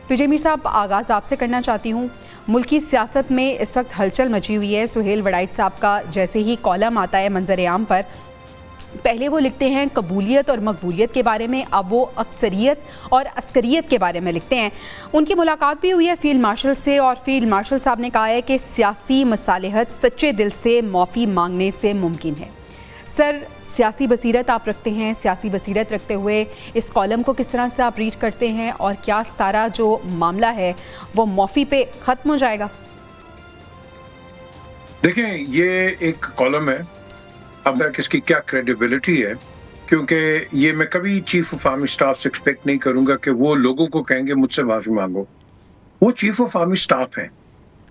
पीजे मीर साहब, आगाज़ आपसे करना चाहती हूँ। मुल्की सियासत में इस वक्त हलचल मची हुई है। सुहेल वड़ाइच साहब का जैसे ही कॉलम आता है मंजर आम पर, पहले वो लिखते हैं कबूलियत और मकबूलियत के बारे में, अब वो अक्सरियत और अस्करियत के बारे में लिखते हैं। उनकी मुलाकात भी हुई है फील्ड मार्शल से, और फील्ड मार्शल साहब ने कहा है कि सियासी मसालिहत सच्चे दिल से माफ़ी मांगने से मुमकिन है। सर, सियासी बसीरत आप रखते हैं, सियासी बसीरत रखते हुए इस कॉलम को किस तरह से आप रीड करते हैं, और क्या सारा जो मामला है वो माफ़ी पे ख़त्म हो जाएगा? देखें, ये एक कॉलम है, अब तक इसकी क्या क्रेडिबिलिटी है, क्योंकि ये मैं कभी चीफ ऑफ आर्मी स्टाफ से एक्सपेक्ट नहीं करूंगा कि वो लोगों को कहेंगे मुझसे माफी मांगो। वो चीफ ऑफ आर्मी स्टाफ है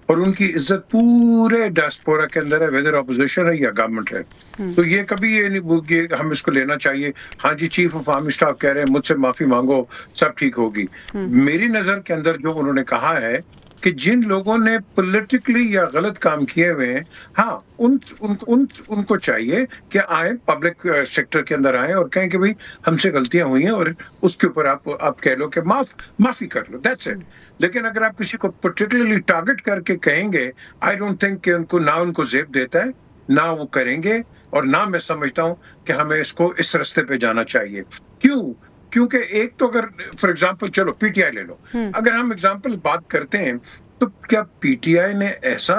और उनकी इज्जत पूरे डायस्पोरा के अंदर है, वेदर ऑपोजिशन है या गवर्नमेंट है। तो ये कभी ये नहीं हम इसको लेना चाहिए, हाँ जी चीफ ऑफ आर्मी स्टाफ कह रहे हैं मुझसे माफी मांगो सब ठीक होगी। मेरी नजर के अंदर जो उन्होंने कहा है कि जिन लोगों ने पॉलिटिकली या गलत काम किए हुए हैं, हाँ उनको चाहिए कि आए पब्लिक सेक्टर के अंदर आए और कहें कि भाई हमसे गलतियां हुई हैं और उसके ऊपर आप कह लो कि माफी कर लो, दैट्स इट। लेकिन अगर आप किसी को पर्टिकुलरली टारगेट करके कहेंगे, आई डोंट थिंक कि उनको जेब देता है, ना वो करेंगे, और ना मैं समझता हूं कि हमें इसको इस रास्ते पे जाना चाहिए। क्योंकि एक तो अगर फॉर एग्जांपल चलो पीटीआई ले लो, अगर हम एग्जांपल बात करते हैं तो क्या पीटीआई ने ऐसा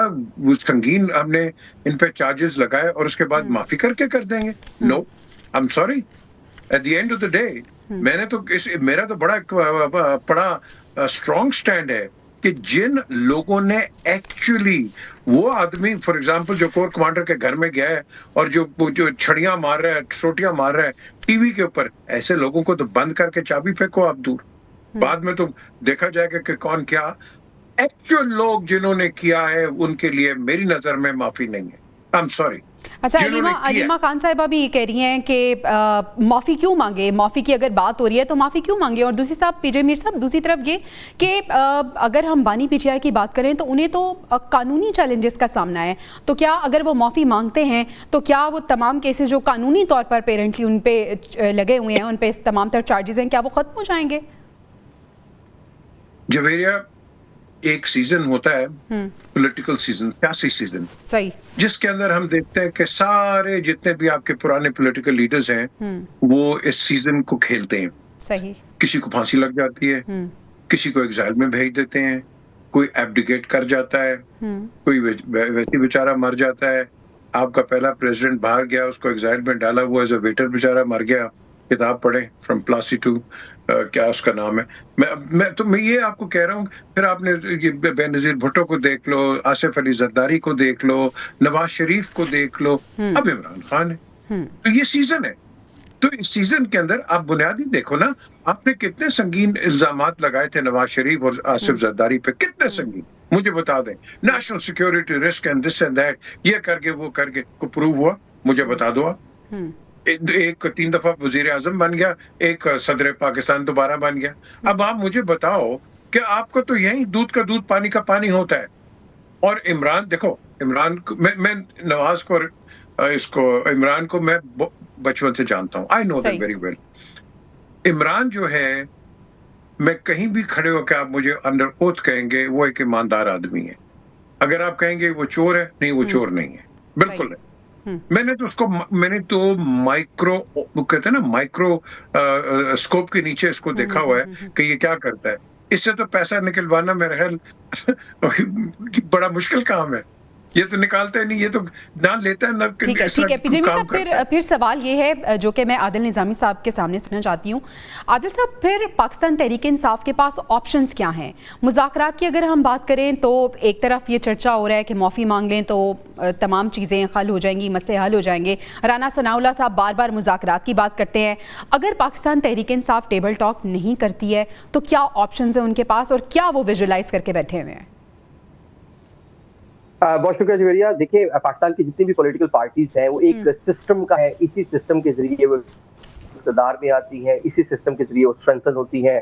संगीन हमने इन पे चार्जेस लगाए और उसके बाद माफी करके कर देंगे? No, I am sorry, at the end of the day मेरा तो बड़ा स्ट्रॉन्ग स्टैंड है कि जिन लोगों ने एक्चुअली, वो आदमी फॉर एग्जांपल जो कोर कमांडर के घर में गया है और जो छड़ियां मार रहा है, सोटियां मार रहा है टीवी के ऊपर, ऐसे लोगों को तो बंद करके चाबी फेंको आप दूर। बाद में तो देखा जाएगा कि कौन क्या। एक्चुअल लोग जिन्होंने किया है उनके लिए मेरी नजर में माफी नहीं है, आई एम सॉरी। अच्छा, अलीमा खान साहिबा भी ये कह रही हैं कि माफ़ी क्यों मांगे, माफ़ी की अगर बात हो रही है तो माफ़ी क्यों मांगे। और दूसरी साहब पीजे मीर साहब, दूसरी तरफ ये कि अगर हम बानी पीटीआई की बात करें तो उन्हें तो कानूनी चैलेंजेस का सामना है, तो क्या अगर वो माफ़ी मांगते हैं तो क्या वो तमाम केसेस जो कानूनी तौर पर पेरेंटली उन पे लगे हुए हैं, उन पे तमाम तर चार्जेस हैं, क्या वो ख़त्म हो जाएंगे? जवेरिया, एक सीजन होता है पॉलिटिकल सीजन, सियासी सीजन, सही, जिसके अंदर हम देखते हैं कि सारे जितने भी आपके पुराने पॉलिटिकल लीडर्स हैं वो इस सीजन को खेलते हैं। सही, किसी को फांसी लग जाती है, किसी को एग्जाइल में भेज देते हैं, कोई एब्डिकेट कर जाता है, कोई वैसे बेचारा मर जाता है। आपका पहला प्रेसिडेंट बाहर गया, उसको एग्जाइल में डाला हुआ एज अ वेटर, बेचारा मर गया। किताब पढ़े फ्रॉम प्लासी टू क्या उसका नाम है। मैं ये आपको कह रहा हूँ, फिर आपने बेनजीर भुट्टो को देख लो, आसिफ अली जरदारी को देख लो, नवाज शरीफ को देख लो, अब इमरान खान है। तो ये सीजन है, तो इस सीजन के अंदर आप बुनियादी देखो ना, आपने कितने संगीन इल्जामात लगाए थे नवाज शरीफ और आसिफ जरदारी पे, कितने संगीन, मुझे बता दें। National security risk and this and that, ये करके वो करके को प्रूव हुआ, मुझे बता दो आप। एक 3 दफा वजीर आजम बन गया, एक सदर पाकिस्तान दोबारा बन गया। अब आप मुझे बताओ कि आपको तो यही दूध का दूध पानी का पानी होता है। और इमरान, देखो इमरान को मैं नवाज को इमरान को मैं बचपन से जानता हूँ, I know that very well. Imran जो है, मैं कहीं भी खड़े होकर आप मुझे अंडर ओथ कहेंगे वो एक ईमानदार आदमी है। अगर आप कहेंगे वो चोर है, नहीं वो चोर नहीं है, बिल्कुल है। मैंने तो माइक्रो कहते हैं ना, माइक्रो स्कोप के नीचे इसको देखा हुआ है कि ये क्या करता है। इससे तो पैसा निकलवाना मेरा ख्याल बड़ा मुश्किल काम है। ये तो निकालता है नहीं, ये तो ना लेता है ना। ठीक है पीजे मीर साहब, फिर सवाल ये है जो कि मैं आदिल निज़ामी साहब के सामने सुनना चाहती हूँ। आदिल साहब, फिर पाकिस्तान तहरीक इंसाफ के पास ऑप्शंस क्या हैं? मुज़ाकरात की अगर हम बात करें तो एक तरफ ये चर्चा हो रहा है कि माफ़ी मांग लें तो तमाम चीज़ें हल हो जाएंगी, मसले हल हो जाएंगे। राना सनाउल्लाह साहब बार बार मुज़ाकरात की बात करते हैं। अगर पाकिस्तान तहरीक इंसाफ टेबल टॉक नहीं करती है तो क्या ऑप्शंस हैं उनके पास, और क्या वो विजुलाइज करके बैठे हुए हैं? बहुत शुक्रिया जवेरिया। देखिए, पाकिस्तान की जितनी भी पॉलिटिकल पार्टीज हैं वो एक सिस्टम का है, इसी सिस्टम के जरिए वो इक़्तिदार में आती हैं, इसी सिस्टम के जरिए वो स्ट्रेंथन होती हैं,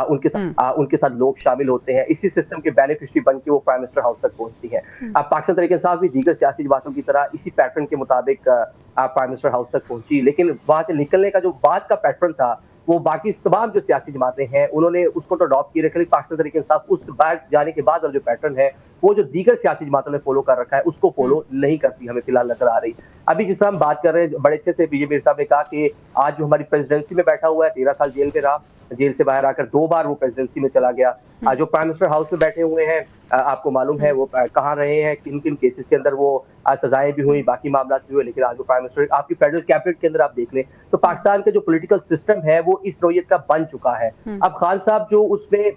उनके साथ लोग शामिल होते हैं, इसी सिस्टम के बेनिफिशियरी बन के वो प्राइम मिनिस्टर हाउस तक पहुंचती हैं। पाकिस्तान तहरीक इंसाफ भी दीगर सियासी जमातों की तरह इसी पैटर्न के मुताबिक प्राइम मिनिस्टर हाउस तक पहुंची, लेकिन वहां से निकलने का जो बाद का पैटर्न था वो बाकी तमाम जो सियासी जमातें हैं उन्होंने उसको तो अडॉप्ट किए रखे, पाकिस्तान तरीके इंसाफ उस बाहर जाने के बाद जो पैटर्न है वो जो दीगर सियासी जमातों ने फॉलो कर रखा है उसको फॉलो नहीं करती हमें फिलहाल नजर आ रही। अभी जिस हम बात कर रहे हैं, बड़े अच्छे से पीजे मीर साहब ने कहा कि आज जो हमारी प्रेसिडेंसी में बैठा हुआ है 13 साल जेल में रहा, जेल से बाहर आकर 2 बार वो प्रेसिडेंसी में चला गया। जो प्राइम मिनिस्टर हाउस में बैठे हुए हैं, आपको मालूम है वो कहाँ रहे हैं, किन किन केसेस के अंदर वो सजाएं भी हुई, बाकी मामला भी हुए, लेकिन आज वो प्राइम मिनिस्टर आपकी फेडरल कैबिनेट के अंदर आप देख लें तो पाकिस्तान का जो पॉलिटिकल सिस्टम है वो इस नौयत का बन चुका है। अब खान साहब जो उसमें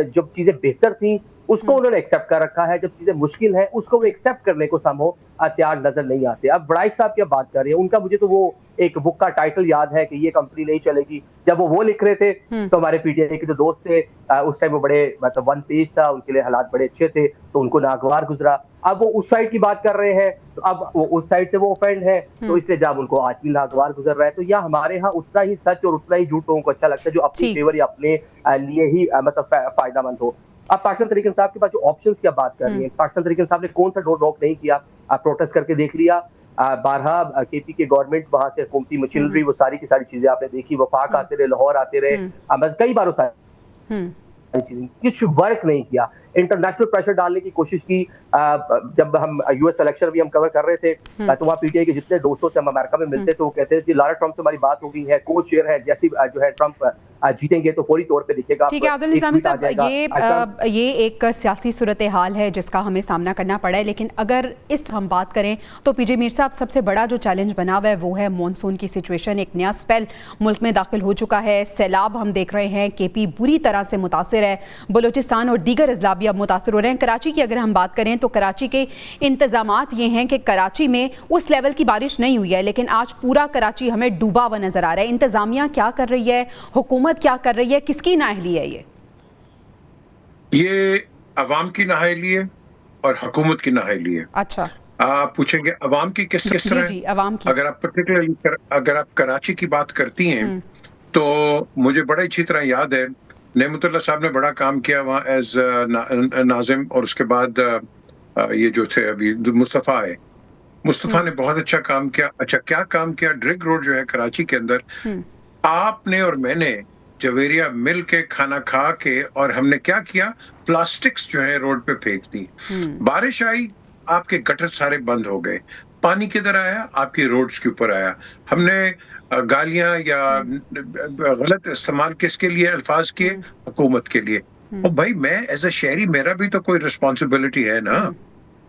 जब चीजें बेहतर थी उसको उन्होंने एक्सेप्ट कर रखा है, जब चीजें मुश्किल है उसको वो एक्सेप्ट करने को समो तैयार नजर नहीं आते। अब वड़ाइच साहब की बात कर रहे हैं, उनका मुझे तो वो एक बुक का टाइटल याद है कि ये कंपनी नहीं चलेगी। जब वो लिख रहे थे तो हमारे पीटीआई के जो दोस्त थे उस टाइम वो बड़े मतलब 1 पेज था, उनके लिए हालात बड़े अच्छे थे तो उनको नागवार गुजरा। अब वो उस साइड की बात कर रहे हैं तो अब वो उस साइड से वो ऑफेंड है तो इसलिए जब उनको आज भी नागवार गुजर रहा है। तो या हमारे यहाँ उतना ही सच और उतना ही झूठ लोगों को अच्छा लगता है जो अपनी फेवर या अपने लिए ही मतलब फायदामंद हो। अब पाकिस्तान तरीके इंसाफ के पास जो ऑप्शंस की बात कर रही है, पाकिस्तान तरीके इंसाफ ने कौन सा डोर नॉक नहीं किया, प्रोटेस्ट करके देख लिया। बारहा केपी के गवर्नमेंट वहां से हुकूमती मशीनरी वो सारी की सारी चीजें आपने देखी, वफाक आते रहे, लाहौर आते रहे, कई बार कुछ वर्क नहीं किया। इंटरनेशनल प्रेशर डालने की कोशिश की। जब हम यूएस इलेक्शन भी हम कवर कर रहे थे तो वहाँ पीटीआई के जितने दोस्तों से हम अमेरिका में मिलते थे वो कहते थे लारा ट्रंप से हमारी बात हो गई है, को चेयर है, जैसी जो है ट्रंप जीतेंगे तो फौरी तौर पे दिखेगा। ठीक है आदिल निज़ामी साहब, ये एक सियासी सूरत हाल है जिसका हमें सामना करना पड़ा है, लेकिन अगर हम बात करें तो पीजे मीर साहब सबसे बड़ा जो चैलेंज बना हुआ है वो है मॉनसून की सिचुएशन। एक नया स्पेल मुल्क में दाखिल हो चुका है, सैलाब हम देख रहे हैं, केपी बुरी तरह से मुतासिर है, बलूचिस्तान और दीगर अजला भी अब मुतासिर हो रहे हैं। कराची की अगर हम बात करें तो कराची के इंतजामात ये हैं कि कराची में उस लेवल की बारिश नहीं हुई है, लेकिन आज पूरा कराची हमें डूबा हुआ नजर आ रहा है। इंतजामिया क्या कर रही है, हुकूमत क्या कर रही है, किसकी नाअहली है ये अवाम की नाअहली है और हुकूमत की नाअहली है। अच्छा, आप पूछेंगे अवाम की किस तरह? जी, अवाम की। अगर आप पर्टिकुलरली अगर आप कराची की बात करती हैं तो मुझे बड़ा अच्छी तरह याद है नेमतुल्लाह साहब ने बड़ा काम किया वहाँ एज नाजिम, और उसके बाद ये जो थे अभी मुस्तफ़ा है, मुस्तफ़ा ने बहुत अच्छा काम किया। अच्छा क्या काम किया? ड्रिग रोड जो है कराची के अंदर, आपने और मैंने जवेरिया मिल के खाना खा के और हमने क्या किया, प्लास्टिक्स जो है रोड पे फेंक दी। बारिश आई, आपके गटर सारे बंद हो गए, पानी किधर आया? आपकी रोड्स के ऊपर आया। हमने गालियां या गलत इस्तेमाल किसके लिए अल्फाज किए? हुकूमत के लिए। और भाई मैं एज अ शहरी मेरा भी तो कोई रिस्पॉन्सिबिलिटी है ना,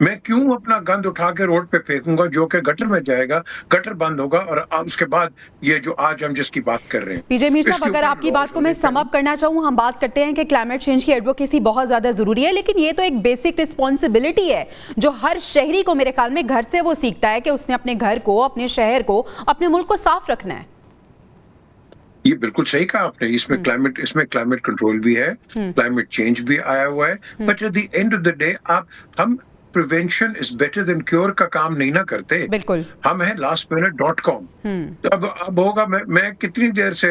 मैं क्यों अपना गंद उठा के रोड पे फेंकूंगा जो कि गटर में जाएगा, गटर बंद होगा और उसके बाद ये जो आज हम जिसकी बात कर रहे हैं। पीजे मीर साहब, अगर आपकी बात को मैं सम अप करना चाहूँ, हम बात करते हैं कि क्लाइमेट चेंज की एडवोकेसी बहुत ज्यादा जरूरी है, लेकिन ये तो एक बेसिक रिस्पॉन्सिबिलिटी है जो हर शहरी को मेरे ख्याल में घर से वो सीखता है कि उसने अपने घर को, अपने शहर को, अपने मुल्क को साफ रखना है। ये बिल्कुल सही कहा आपने, इसमें क्लाइमेट कंट्रोल भी है, क्लाइमेट चेंज भी आया हुआ है, but at the end of the day हम prevention is better than cure का काम नहीं ना करते। बिल्कुल, हम है lastminute.com। अब होगा, मैं कितनी देर से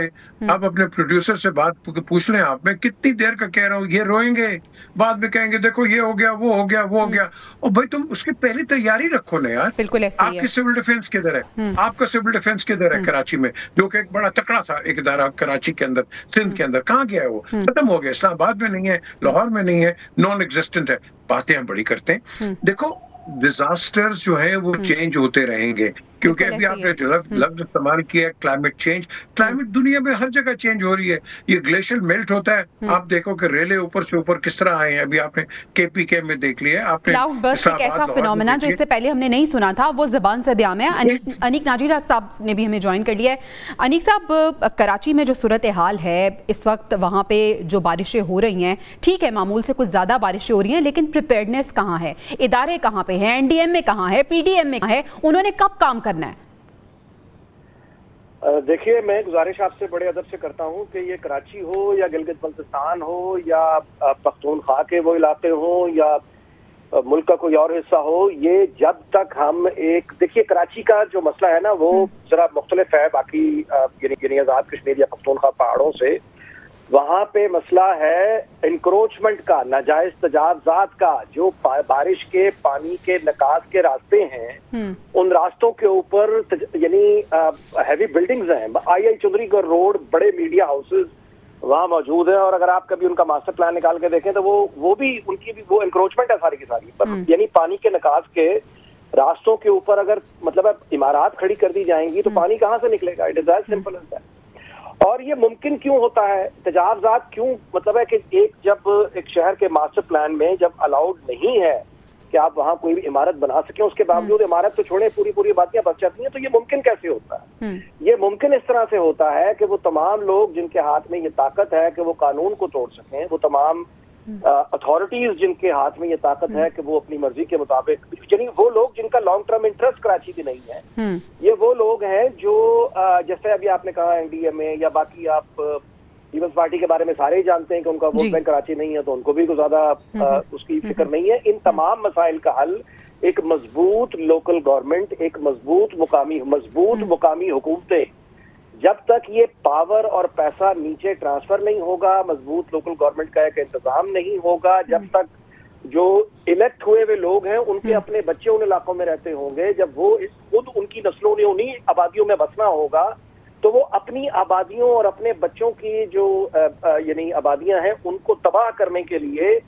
अब अपने प्रोड्यूसर से बात पूछ लें आप, मैं कितनी देर का कह रहा हूँ, ये रोएंगे, बाद में कहेंगे देखो ये हो गया, वो हो गया, वो हो गया। और भाई तुम उसकी पहले तैयारी रखो ना यार। बिल्कुल ऐसे आपकी सिविल डिफेंस किधर है? आपका सिविल डिफेंस किधर है कराची में, जो कि एक बड़ा तकड़ा था एक इदारा कराची के अंदर, सिंध के अंदर? कहाँ गया है वो? खत्म हो गया। इस्लामाबाद में नहीं है, लाहौर में नहीं है, नॉन एग्जिस्टेंट है। बातें हम बड़ी करते हैं। देखो डिजास्टर्स जो है वो चेंज होते रहेंगे, क्योंकि अभी आपने जो लफ्ज इस्तेमाल किया है क्लाइमेट चेंज, क्लाइमेट दुनिया में हर जगह चेंज हो रही है। ये ग्लेशियर मेल्ट होता है, आप देखो कि रेले ऊपर से ऊपर किस तरह आए हैं। अभी आपने केपीके में देख लिया, आपने क्लाउड बर्स्ट एक ऐसा फिनोमेना जो इससे पहले हमने नहीं सुना था, वो ज़बान से दिया में। अनीक नाजीरा साहब ने भी हमें ज्वाइन कर लिया है। अनीक साहब, कराची में जो सूरत हाल है इस वक्त, वहाँ पे जो बारिशें हो रही हैं, ठीक है मामूल से कुछ ज़्यादा बारिशें हो रही हैं, लेकिन प्रिपेयर्डनेस कहाँ है? इदारे कहाँ पे हैं? एनडीएम में कहाँ है? पीडीएम में कहाँ है? उन्होंने कब काम करना है? देखिए, मैं गुजारिश आपसे बड़े अदब से करता हूं कि ये कराची हो या गिलगित बल्तिस्तान हो या पख्तूनख्वा के वो इलाके हो या मुल्क का कोई और हिस्सा हो, ये जब तक हम एक, देखिए कराची का जो मसला है ना वो जरा मुख्तलिफ है बाकी यानी आज़ाद कश्मीर या पख्तूनख्वा पहाड़ों से। वहां पे मसला है इंक्रोचमेंट का, नाजायज तजावजात का। जो बारिश के पानी के निकास के रास्ते हैं, उन रास्तों के ऊपर यानी हैवी बिल्डिंग्स हैं। आई चौधरीगढ़ रोड, बड़े मीडिया हाउसेज वहां मौजूद है, और अगर आप कभी उनका मास्टर प्लान निकाल के देखें तो वो भी उनकी भी वो इंक्रोचमेंट है सारी की सारी। यानी पानी के निकास के रास्तों के ऊपर अगर मतलब इमारत खड़ी कर दी जाएंगी तो पानी कहाँ से निकलेगा? It is as simple as that. और ये मुमकिन क्यों होता है? तजावजात क्यों? मतलब है कि जब एक शहर के मास्टर प्लान में जब अलाउड नहीं है कि आप वहां कोई भी इमारत बना सकें, उसके बावजूद इमारत तो छोड़े पूरी बातियां बच जाती हैं, तो ये मुमकिन कैसे होता है? ये मुमकिन इस तरह से होता है कि वो तमाम लोग जिनके हाथ में ये ताकत है कि वो कानून को तोड़ सकें, वो तमाम अथॉरिटीज जिनके हाथ में ये ताकत है कि वो अपनी मर्जी के मुताबिक, यानी वो लोग जिनका लॉन्ग टर्म इंटरेस्ट कराची की नहीं है, ये वो लोग हैं जो जैसे अभी आपने कहा एनडीएमए या बाकी आप पीपल्स पार्टी के बारे में सारे ही जानते हैं कि उनका वोट बैंक कराची नहीं है, तो उनको भी कोई ज्यादा उसकी फिक्र नहीं है। इन तमाम मसाइल का हल एक मजबूत लोकल गवर्नमेंट, एक मजबूत मुकामी हुकूमतें, जब तक ये पावर और पैसा नीचे ट्रांसफर नहीं होगा, मजबूत लोकल गवर्नमेंट का एक इंतजाम नहीं होगा, जब तक जो इलेक्ट हुए हुए लोग हैं उनके अपने बच्चे उन इलाकों में रहते होंगे, जब वो खुद उनकी नस्लों ने उन्हीं आबादियों में बसना होगा, तो वो अपनी आबादियों और अपने बच्चों की जो यानी आबादियां हैं उनको तबाह करने के लिए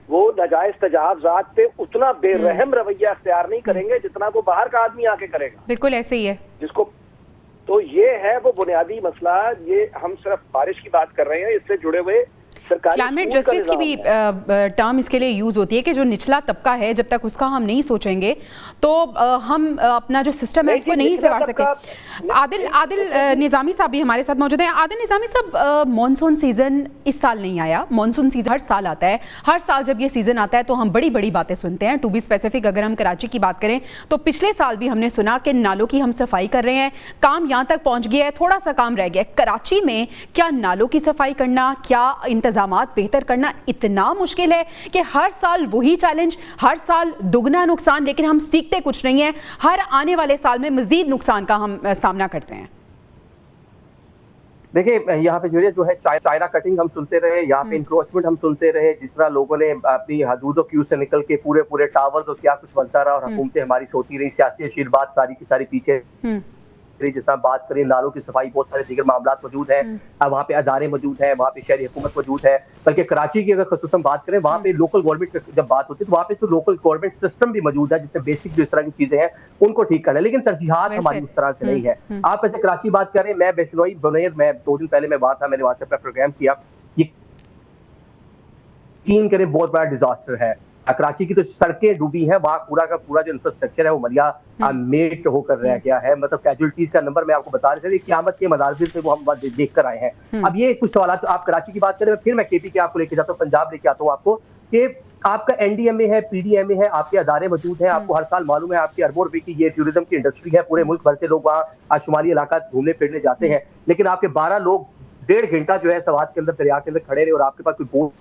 वो नाजायज तजावजात पे उतना बेरहम रवैया अख्तियार नहीं करेंगे जितना वो बाहर का आदमी आके करेगा। बिल्कुल ऐसे ही है। जिसको तो ये है वो बुनियादी मसला। ये हम सिर्फ बारिश की बात कर रहे हैं, इससे जुड़े हुए क्लाइमेट जस्टिस की भी टर्म इसके लिए यूज होती है कि जो निचला तबका है जब तक उसका हम नहीं सोचेंगे तो हम अपना जो सिस्टम है उसको नहीं संवार सकते। आदिल निजामी साहब भी हमारे साथ मौजूद हैं। आदिल निजामी साहब, मॉनसून सीजन इस साल नहीं आया। मॉनसून सीजन हर साल आता है। हर साल जब ये सीजन आता है तो हम बड़ी बड़ी बातें सुनते हैं। टू बी स्पेसिफिक अगर हम कराची की बात करें तो पिछले साल भी हमने सुना कि नालों की हम सफाई कर रहे हैं, काम यहाँ तक पहुँच गया है, थोड़ा सा काम रह गया। कराची में क्या नालों की सफाई करना, क्या इंतजाम बेहतर करना इतना मुश्किल है कि हर साल वही चैलेंज, हर साल दुगना नुकसान, लेकिन हम सीखते कुछ नहीं है। हर आने वाले साल में मजीद नुकसान का हम सामना करते हैं। देखिए, यहाँ पे जो है चाइना कटिंग हम सुनते रहे, यहाँ पे इंक्रोचमेंट हम सुनते रहे, जिस तरह लोगों ने अपनी हदूदों क्यू से निकल के पूरे टावर्स और क्या कुछ बनता रहा और हुकूमतें हमारी सोती रही, सियासी आशीर्वाद सारी की सारी पीछे। जिस तरह बात करें नालों की सफाई, बहुत सारे दीगर मामला मौजूद हैं, वहाँ पे अदारे मौजूद हैं, वहाँ पे शहरी हुकूमत मौजूद है। बल्कि कराची की अगर खसूसन बात करें, वहाँ पे लोकल गवर्नमेंट जब बात होती है तो वहाँ पे तो लोकल गवर्नमेंट सिस्टम भी मौजूद है जिसमें बेसिक जो इस तरह की चीजें हैं उनको ठीक करना है, लेकिन तरजीहात हमारी उस तरह से नहीं है। आप ऐसे कराची बात करें, मैं बिश्नोई बुनेर में 2 दिन पहले मैं वहाँ था, मैंने वहाँ से अपना प्रोग्राम किया। यकीन करें बहुत बड़ा डिजास्टर है। कराची की तो सड़कें डूबी हैं, वहाँ पूरा का पूरा जो इंफ्रास्ट्रक्चर है वो मरिया मेट होकर रह गया है। मतलब कैजुअलिटीज का नंबर मैं आपको बता रहे थे, क़यामत के मनाजिर से वो हम देख कर आए हैं। अब ये कुछ सवाल आप कराची की बात करें, फिर मैं केपी के आपको लेके जाता हूँ, पंजाब लेके आता हूँ आपको, कि आपका एनडीएमए है, पीडीएमए है, आपके अदारे मौजूद हैं, आपको हर साल मालूम है आपकी अरबों रुपए की ये टूरिज्म की इंडस्ट्री है, पूरे मुल्क भर से लोग वहाँ शुमाली इलाका घूमने फिरने जाते हैं, लेकिन आपके 12 लोग 1.5 घंटा जो है सवाद के अंदर दरिया के अंदर खड़े रहे और आपके पास कोई बोट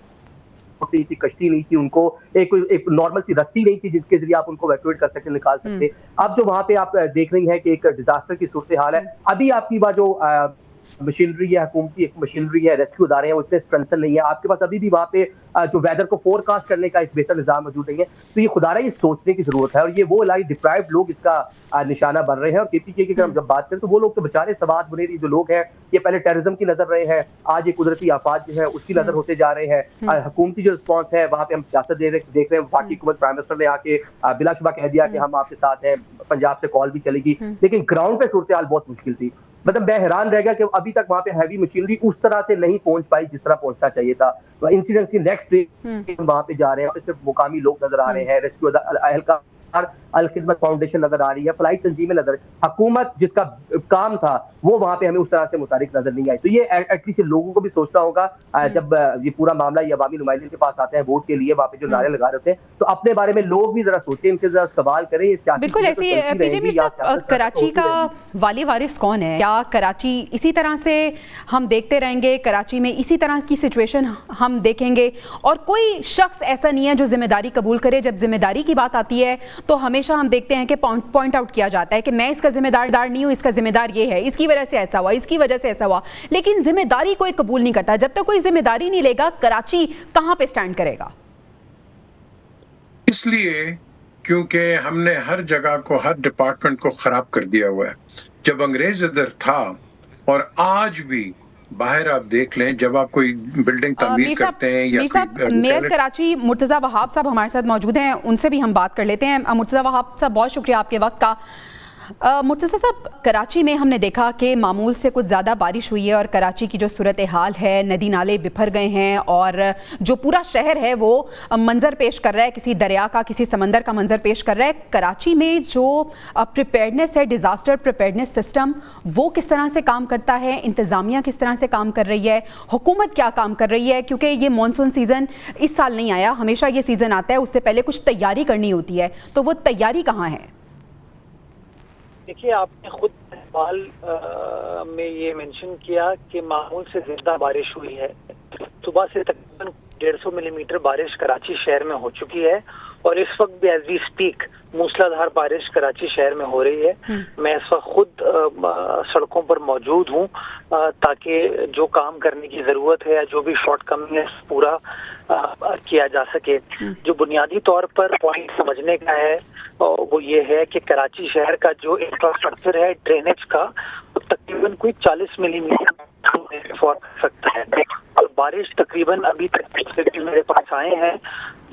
नहीं थी, कश्ती नहीं थी, उनको एक नॉर्मल सी रस्सी नहीं थी जिसके जरिए आप उनको इवैक्यूएट कर सकते, निकाल सकते। अब जो वहां पे आप देख रही हैं कि एक डिजास्टर की सूरत हाल है। अभी आपकी बात जो मशीनरी है, हुकूमती एक मशीनरी है, रेस्क्यू अदारे हैं, वो इतने स्ट्रेंथन नहीं है। आपके पास अभी भी वहाँ पे जो वेदर को फोरकास्ट करने का एक बेहतर निजाम मौजूद नहीं है। तो ये खुदारा ये सोचने की जरूरत है, और ये वो लाइक डिप्राइव्ड लोग इसका निशाना बन रहे हैं। और केपीके की अगर हम जब बात करें तो वो लोग तो बेचारे सवाद बुनेरी जो लोग हैं, ये पहले टेररिज्म की नजर रहे हैं, आज ये कुदरती आफात जो है उसकी नजर होते जा रहे हैं। हुकूमती जो रिस्पॉन्स है वहाँ पे हम सियासत देख रहे हैं। बाकी हुकूमत प्राइम मिनिस्टर ने आके बिलाशुबा कह दिया कि हम आपके साथ हैं, पंजाब से कॉल भी चलेगी, लेकिन ग्राउंड पे सूरत हाल बहुत मुश्किल थी। मतलब मैं हैरान रह गया कि अभी तक वहाँ पे हैवी मशीनरी उस तरह से नहीं पहुंच पाई जिस तरह पहुंचना चाहिए था। इंसिडेंट्स की नेक्स्ट डे वहाँ पे जा रहे हैं, सिर्फ मुकामी लोग नजर आ रहे हैं, रेस्क्यू एहलकार, अल खिदमत फाउंडेशन नजर आ रही है, फ्लाइट तंजीमें नजर, हुकूमत जिसका काम था वो वहाँ पे हमें उस तरह से मुतारिक नजर नहीं आई। तो ये एटलीस्ट लोगों को भी सोचना होगा, जब ये पूरा मामला ये अवामी नुमाइंदे के पास आते हैं वोट के लिए, वहाँ पे जो नारे लगा रहे होते हैं, तो अपने बारे में लोग भी जरा सोचें, इनसे जरा सवाल करें। बिल्कुल ऐसी पीजे मीर साहब, कराची का वाली वारिस कौन है? क्या कराची इसी तरह से हम देखते रहेंगे? कराची में इसी तरह की सिचुएशन हम देखेंगे और कोई शख्स ऐसा नहीं है जो जिम्मेदारी कबूल करे? जब जिम्मेदारी की बात आती है तो हमेशा हम देखते हैं कि पॉइंट आउट किया जाता है कि मैं इसका जिम्मेदार नहीं हूँ, इसका जिम्मेदार ये है, इसकी वजह से ऐसा हुआ, इसकी वजह से ऐसा हुआ, लेकिन जिम्मेदारी कोई कबूल नहीं करता। जब तक कोई जिम्मेदारी नहीं लेगा, कराची कहां पे स्टैंड करेगा? इसलिए क्योंकि हमने हर जगह को, हर डिपार्टमेंट को खराब कर दिया हुआ है। जब अंग्रेज इधर था और आज भी बाहर आप देख लें, जब आप कोई बिल्डिंग तामीर करते हैं या मेयर कराची मुर्तज़ा वहाब साहब हमारे साथ मौजूद हैं, उनसे भी हम बात कर लेते हैं। मुर्तज़ा वहाब साहब, बहुत शुक्रिया आपके वक्त का। मुर्तज़ा साहब, कराची में हमने देखा कि मामूल से कुछ ज़्यादा बारिश हुई है और कराची की जो सूरत हाल है, नदी नाले बिफर गए हैं और जो पूरा शहर है वो मंजर पेश कर रहा है, किसी दरिया का, किसी समंदर का मंजर पेश कर रहा है। कराची में जो प्रिपेयर्डनेस है, डिज़ास्टर प्रिपेयर्डनेस सिस्टम, वो किस तरह से काम करता है? इंतज़ामिया किस तरह से काम कर रही है? हुकूमत क्या काम कर रही है? क्योंकि ये मानसून सीज़न इस साल नहीं आया, हमेशा ये सीज़न आता है, उससे पहले कुछ तैयारी करनी होती है, तो वो तैयारी कहाँ है? देखिए, आपने खुद सवाल में ये मेंशन किया कि मामूल से ज्यादा बारिश हुई है। सुबह से तकरीबन 150 मिलीमीटर बारिश कराची शहर में हो चुकी है और इस वक्त भी एज वी स्पीक मूसलाधार बारिश कराची शहर में हो रही है। मैं इस वक्त खुद सड़कों पर मौजूद हूँ ताकि जो काम करने की जरूरत है या जो भी शॉर्टकमिंग है पूरा किया जा सके। जो बुनियादी तौर पर पॉइंट समझने का है वो ये है कि कराची शहर का जो इंफ्रास्ट्रक्चर है ड्रेनेज का, वो तकरीबन कोई 40 मिलीमीटर फॉर सकता है और बारिश तकरीबन अभी तक मेरे पास आए हैं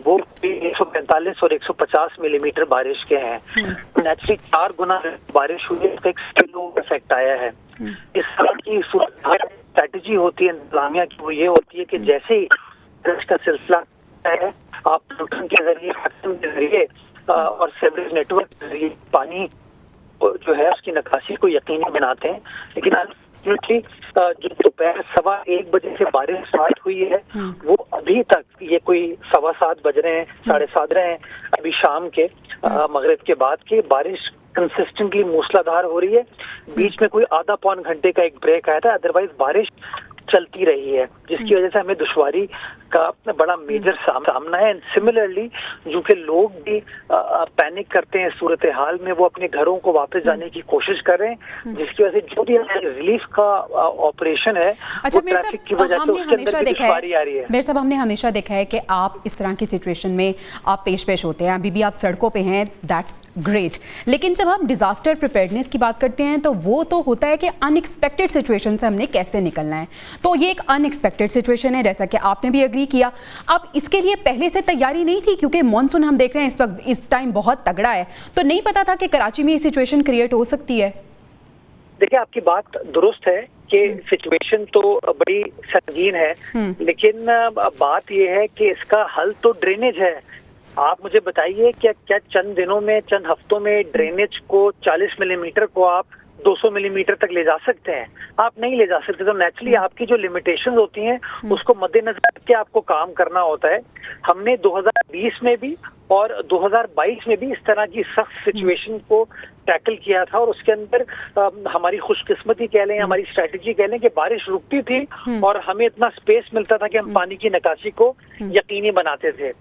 वो 145 और 150 मिलीमीटर बारिश के हैं। नेचुरली 4 गुना बारिश हुई है, इसका एक स्पिल इफेक्ट आया है। इस तरह की स्ट्रैटेजी होती है इंतजामिया की, वो ये होती है कि जैसे ही बारिश का सिलसिला है, आप प्लूटन के जरिए और सेवरेज नेटवर्क के जरिए पानी जो है उसकी निकासी को यकीनी बनाते हैं। लेकिन अनफॉर्चुनेटली जो दोपहर 1:15 बजे से बारिश स्टार्ट हुई है वो अभी तक, ये कोई 7:15 बज रहे हैं, 7:30 रहे हैं अभी शाम के मगरिब के बाद की बारिश कंसिस्टेंटली मूसलाधार हो रही है। बीच में कोई आधा पौन घंटे का एक ब्रेक आया था, अदरवाइज बारिश चलती रही है, जिसकी वजह से हमें दुश्वारी का बड़ा मेजर सामना है। सिमिलरली जो कि लोग भी पैनिक करते हैं सूरत हाल में, वो अपने घरों को वापस जाने की कोशिश कर रहे हैं, जिसकी वजह से जो भी रिलीफ का ऑपरेशन है वो ट्रैफिक की वजह से उसके अंदर भी दुश्वारी आ रही है। मेरे साहब, हमने हमेशा देखा है कि आप इस तरह की सिचुएशन में आप पेश होते हैं, अभी भी आप सड़कों पे हैं, दैट्स ग्रेट। लेकिन जब हम डिजास्टर प्रिपेयर्डनेस की बात करते हैं तो वो तो होता है कि अनएक्सपेक्टेड सिचुएशन से हमने कैसे निकलना है, तो ये एक अनएक्सपेक्टेड सिचुएशन है, जैसा कि आपने भी एग्री किया। अब इसके लिए पहले से तैयारी नहीं थी, क्योंकि मॉनसून हम देख रहे हैं इस वक्त, इस टाइम बहुत तगड़ा है, तो नहीं पता था कि कराची में ये सिचुएशन क्रिएट हो सकती है? देखिए, आपकी बात दुरुस्त है कि सिचुएशन तो बड़ी संगीन है, लेकिन बात यह है कि इसका हल तो ड्रेनेज है। आप मुझे बताइए क्या चंद दिनों में, चंद हफ्तों में ड्रेनेज को 40 मिलीमीटर को आप 200 मिलीमीटर तक ले जा सकते हैं? आप नहीं ले जा सकते। तो नेचुरली आपकी जो लिमिटेशंस होती हैं उसको मद्देनजर रख के आपको काम करना होता है। हमने 2020 में भी और 2022 में भी इस तरह की सख्त सिचुएशन को टैकल किया था और उसके अंदर हमारी खुशकिस्मती कह लें, हमारी स्ट्रैटेजी कह लें कि बारिश रुकती थी और हमें इतना स्पेस मिलता था कि हम पानी की निकासी को यकीनी बनाते थे।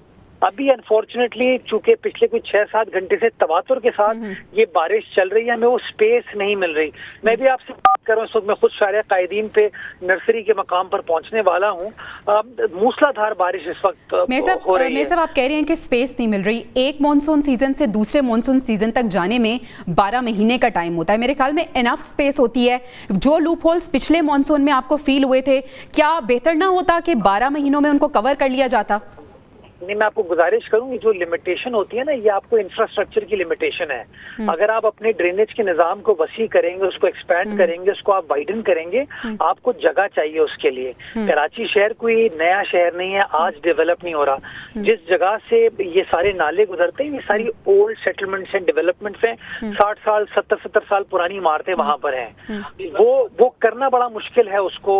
अभी अनफॉर्चुनेटली चूंकि पिछले कुछ 6-7 घंटे से तवातुर के साथ ये बारिश चल रही है, हमें वो स्पेस नहीं मिल रही। मैं भी आपसे बात कर रहा हूँ इस वक्त, मैं खुद शारिया कायदीन पे नर्सरी के मकाम पर पहुंचने वाला हूँ। मूसलाधार बारिश इस वक्त हो रही है। मेरे साहब, आप कह रहे हैं कि स्पेस नहीं मिल रही। एक मॉनसून सीजन से दूसरे मॉनसून सीजन तक जाने में 12 महीने का टाइम होता है, मेरे ख्याल में इनफ स्पेस होती है। जो लूप होल्स पिछले मॉनसून में आपको फील हुए थे, क्या बेहतर ना होता कि 12 महीनों में उनको कवर कर लिया जाता? नहीं, मैं आपको गुजारिश करूंगी, जो लिमिटेशन होती है ना, ये आपको इंफ्रास्ट्रक्चर की लिमिटेशन है। अगर आप अपने ड्रेनेज के निजाम को वसी करेंगे, उसको एक्सपैंड करेंगे, उसको आप वाइडन करेंगे, आपको जगह चाहिए उसके लिए। कराची शहर कोई नया शहर नहीं है, आज डेवलप नहीं हो रहा। जिस जगह से ये सारे नाले गुजरते हैं, ये सारी ओल्ड सेटलमेंट्स एंड डेवलपमेंट्स हैं, 60 साल 70 साल पुरानी इमारतें वहां पर हैं। वो करना बड़ा मुश्किल है उसको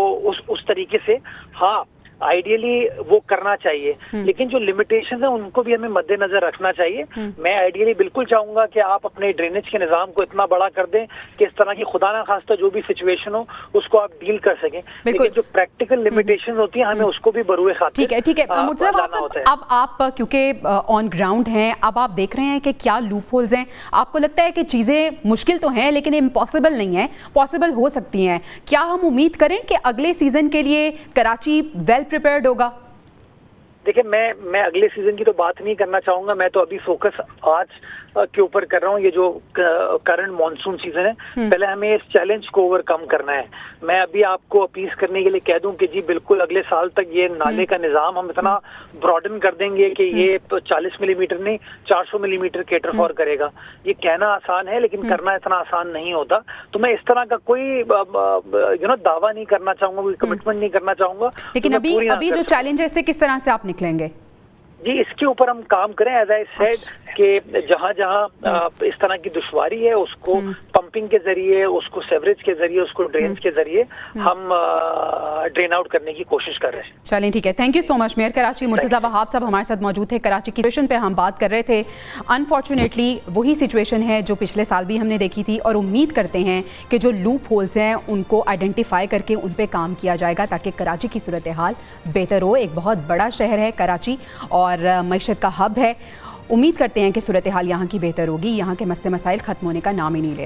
उस तरीके से। हाँ, आइडियली वो करना चाहिए, लेकिन जो लिमिटेशन है उनको भी हमें मद्देनजर रखना चाहिए। मैं आइडियली बिल्कुल चाहूंगा कि आप अपने ड्रेनेज के निजाम को इतना बड़ा कर दें कि इस तरह की खुदा ना खास्ता जो भी सिचुएशन हो उसको आप डील कर सकें, लेकिन जो प्रैक्टिकल लिमिटेशन होती है हमें उसको भी बरूए खातिर ठीक है मुर्तज़ा साहब, अब आप क्योंकि ऑन ग्राउंड हैं, अब आप देख रहे हैं कि क्या लूप होल्स हैं, आपको लगता है कि चीजें मुश्किल तो हैं लेकिन इम्पॉसिबल नहीं है, पॉसिबल हो सकती हैं। क्या हम उम्मीद करें कि अगले सीजन के लिए कराची वेल प्रिपेयर्ड होगा? देखिए, मैं अगले सीजन की तो बात नहीं करना चाहूंगा, मैं तो अभी फोकस आज के ऊपर कर रहा हूँ। ये जो करंट मॉनसून सीजन है, पहले हमें इस चैलेंज को ओवरकम करना है। मैं अभी आपको अपील करने के लिए कह दूं कि जी बिल्कुल अगले साल तक ये नाले का निजाम हम इतना ब्रॉडन कर देंगे कि ये 40 मिलीमीटर नहीं 400 मिलीमीटर केटर फॉर करेगा। ये कहना आसान है लेकिन करना इतना आसान नहीं होता। तो मैं इस तरह का कोई दावा नहीं करना चाहूंगा, कोई कमिटमेंट नहीं करना चाहूंगा। लेकिन अभी जो चैलेंज है इससे किस तरह से आप निकलेंगे? जी, इसके ऊपर हम काम करें। एज आई सेड कि जहां जहां इस तरह की दुश्वारी है उसको पंपिंग के जरिए, उसको सेवरेज के जरिए, उसको ड्रेन्स के जरिए हम ड्रेन आउट करने की कोशिश कर रहे हैं। चलें, ठीक है, thank you so much. Mayor Karachi Murtaza Wahab साहब हमारे साथ मौजूद थे। कराची की सिचुएशन पे हम बात कर रहे थे। अनफॉर्चुनेटली वही सिचुएशन है जो पिछले साल भी हमने देखी थी, और उम्मीद करते हैं कि जो लूप होल्स हैं उनको आइडेंटिफाई करके उन पर काम किया जाएगा ताकि कराची की सूरत हाल बेहतर हो। एक बहुत बड़ा शहर है कराची और मईशत का हब है। उम्मीद करते हैं कि सूरत हाल यहाँ की बेहतर होगी। यहाँ के मसले मसाइल खत्म होने का नाम ही नहीं ले